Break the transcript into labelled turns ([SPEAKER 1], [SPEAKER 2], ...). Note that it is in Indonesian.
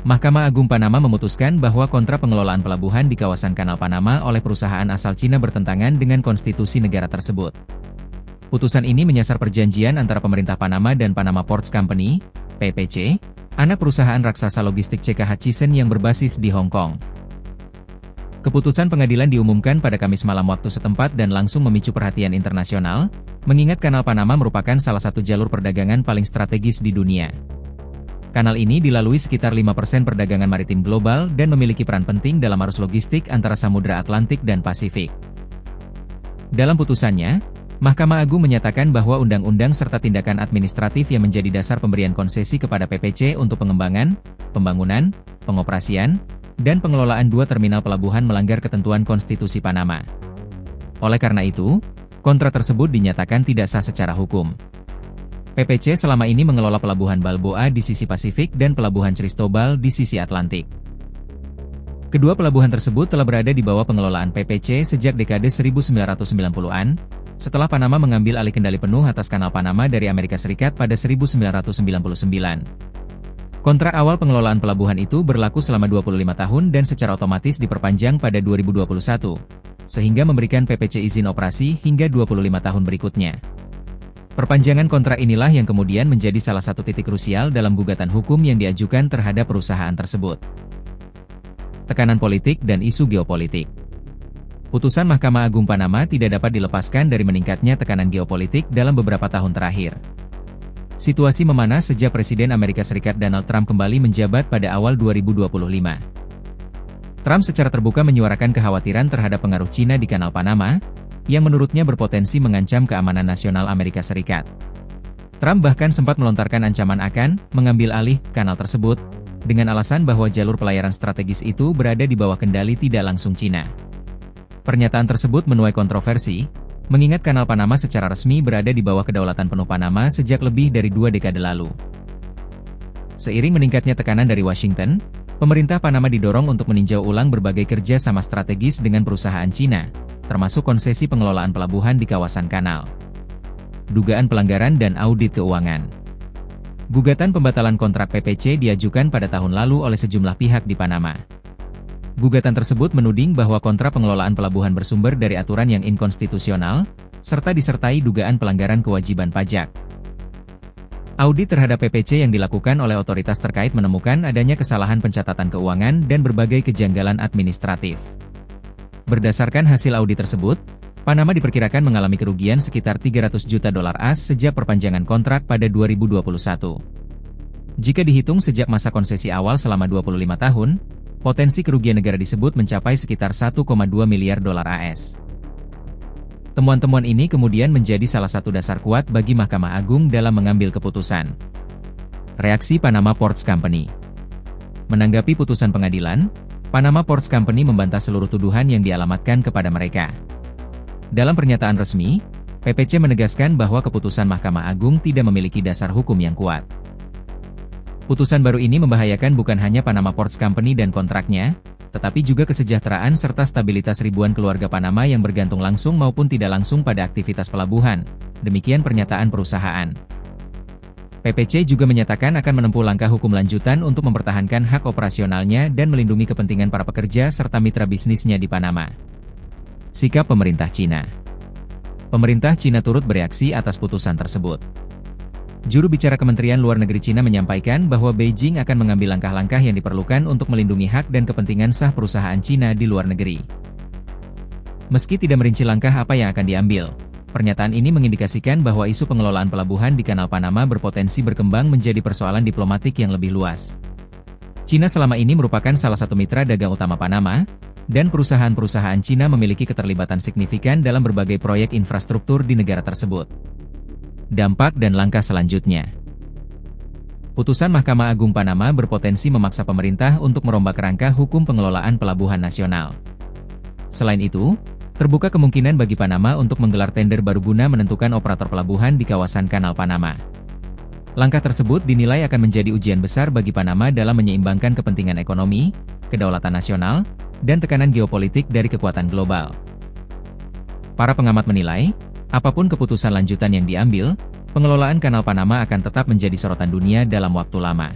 [SPEAKER 1] Mahkamah Agung Panama memutuskan bahwa kontrak pengelolaan pelabuhan di kawasan Kanal Panama oleh perusahaan asal Cina bertentangan dengan konstitusi negara tersebut. Putusan ini menyasar perjanjian antara pemerintah Panama dan Panama Ports Company, PPC, anak perusahaan raksasa logistik CK Hutchison yang berbasis di Hong Kong. Keputusan pengadilan diumumkan pada Kamis malam waktu setempat dan langsung memicu perhatian internasional, mengingat Kanal Panama merupakan salah satu jalur perdagangan paling strategis di dunia. Kanal ini dilalui sekitar 5% perdagangan maritim global dan memiliki peran penting dalam arus logistik antara Samudra Atlantik dan Pasifik. Dalam putusannya, Mahkamah Agung menyatakan bahwa undang-undang serta tindakan administratif yang menjadi dasar pemberian konsesi kepada PPC untuk pengembangan, pembangunan, pengoperasian, dan pengelolaan dua terminal pelabuhan melanggar ketentuan konstitusi Panama. Oleh karena itu, kontrak tersebut dinyatakan tidak sah secara hukum. PPC selama ini mengelola pelabuhan Balboa di sisi Pasifik dan pelabuhan Cristobal di sisi Atlantik. Kedua pelabuhan tersebut telah berada di bawah pengelolaan PPC sejak dekade 1990-an, setelah Panama mengambil alih kendali penuh atas Kanal Panama dari Amerika Serikat pada 1999. Kontrak awal pengelolaan pelabuhan itu berlaku selama 25 tahun dan secara otomatis diperpanjang pada 2021, sehingga memberikan PPC izin operasi hingga 25 tahun berikutnya. Perpanjangan kontrak inilah yang kemudian menjadi salah satu titik krusial dalam gugatan hukum yang diajukan terhadap perusahaan tersebut. Tekanan politik dan isu geopolitik. Putusan Mahkamah Agung Panama tidak dapat dilepaskan dari meningkatnya tekanan geopolitik dalam beberapa tahun terakhir. Situasi memanas sejak Presiden Amerika Serikat Donald Trump kembali menjabat pada awal 2025. Trump secara terbuka menyuarakan kekhawatiran terhadap pengaruh Cina di Kanal Panama, yang menurutnya berpotensi mengancam keamanan nasional Amerika Serikat. Trump bahkan sempat melontarkan ancaman akan mengambil alih kanal tersebut, dengan alasan bahwa jalur pelayaran strategis itu berada di bawah kendali tidak langsung Cina. Pernyataan tersebut menuai kontroversi, mengingat Kanal Panama secara resmi berada di bawah kedaulatan penuh Panama sejak lebih dari 2 dekade lalu. Seiring meningkatnya tekanan dari Washington, pemerintah Panama didorong untuk meninjau ulang berbagai kerja sama strategis dengan perusahaan Cina, termasuk konsesi pengelolaan pelabuhan di kawasan kanal. Dugaan pelanggaran dan audit keuangan. Gugatan pembatalan kontrak PPC diajukan pada tahun lalu oleh sejumlah pihak di Panama. Gugatan tersebut menuding bahwa kontrak pengelolaan pelabuhan bersumber dari aturan yang inkonstitusional, serta disertai dugaan pelanggaran kewajiban pajak. Audit terhadap PPC yang dilakukan oleh otoritas terkait menemukan adanya kesalahan pencatatan keuangan dan berbagai kejanggalan administratif. Berdasarkan hasil audit tersebut, Panama diperkirakan mengalami kerugian sekitar 300 juta dolar AS sejak perpanjangan kontrak pada 2021. Jika dihitung sejak masa konsesi awal selama 25 tahun, potensi kerugian negara disebut mencapai sekitar 1,2 miliar dolar AS. Temuan-temuan ini kemudian menjadi salah satu dasar kuat bagi Mahkamah Agung dalam mengambil keputusan. Reaksi Panama Ports Company. Menanggapi putusan pengadilan, Panama Ports Company membantah seluruh tuduhan yang dialamatkan kepada mereka. Dalam pernyataan resmi, PPC menegaskan bahwa keputusan Mahkamah Agung tidak memiliki dasar hukum yang kuat. Putusan baru ini membahayakan bukan hanya Panama Ports Company dan kontraknya, tetapi juga kesejahteraan serta stabilitas ribuan keluarga Panama yang bergantung langsung maupun tidak langsung pada aktivitas pelabuhan. Demikian pernyataan perusahaan. PPC juga menyatakan akan menempuh langkah hukum lanjutan untuk mempertahankan hak operasionalnya dan melindungi kepentingan para pekerja serta mitra bisnisnya di Panama. Sikap pemerintah Cina. Pemerintah Cina turut bereaksi atas putusan tersebut. Juru bicara Kementerian Luar Negeri Cina menyampaikan bahwa Beijing akan mengambil langkah-langkah yang diperlukan untuk melindungi hak dan kepentingan sah perusahaan Cina di luar negeri. Meski tidak merinci langkah apa yang akan diambil, pernyataan ini mengindikasikan bahwa isu pengelolaan pelabuhan di Kanal Panama berpotensi berkembang menjadi persoalan diplomatik yang lebih luas. Cina selama ini merupakan salah satu mitra dagang utama Panama, dan perusahaan-perusahaan Cina memiliki keterlibatan signifikan dalam berbagai proyek infrastruktur di negara tersebut. Dampak dan langkah selanjutnya. Putusan Mahkamah Agung Panama berpotensi memaksa pemerintah untuk merombak kerangka hukum pengelolaan pelabuhan nasional. Selain itu, terbuka kemungkinan bagi Panama untuk menggelar tender baru guna menentukan operator pelabuhan di kawasan Kanal Panama. Langkah tersebut dinilai akan menjadi ujian besar bagi Panama dalam menyeimbangkan kepentingan ekonomi, kedaulatan nasional, dan tekanan geopolitik dari kekuatan global. Para pengamat menilai, apapun keputusan lanjutan yang diambil, pengelolaan Kanal Panama akan tetap menjadi sorotan dunia dalam waktu lama.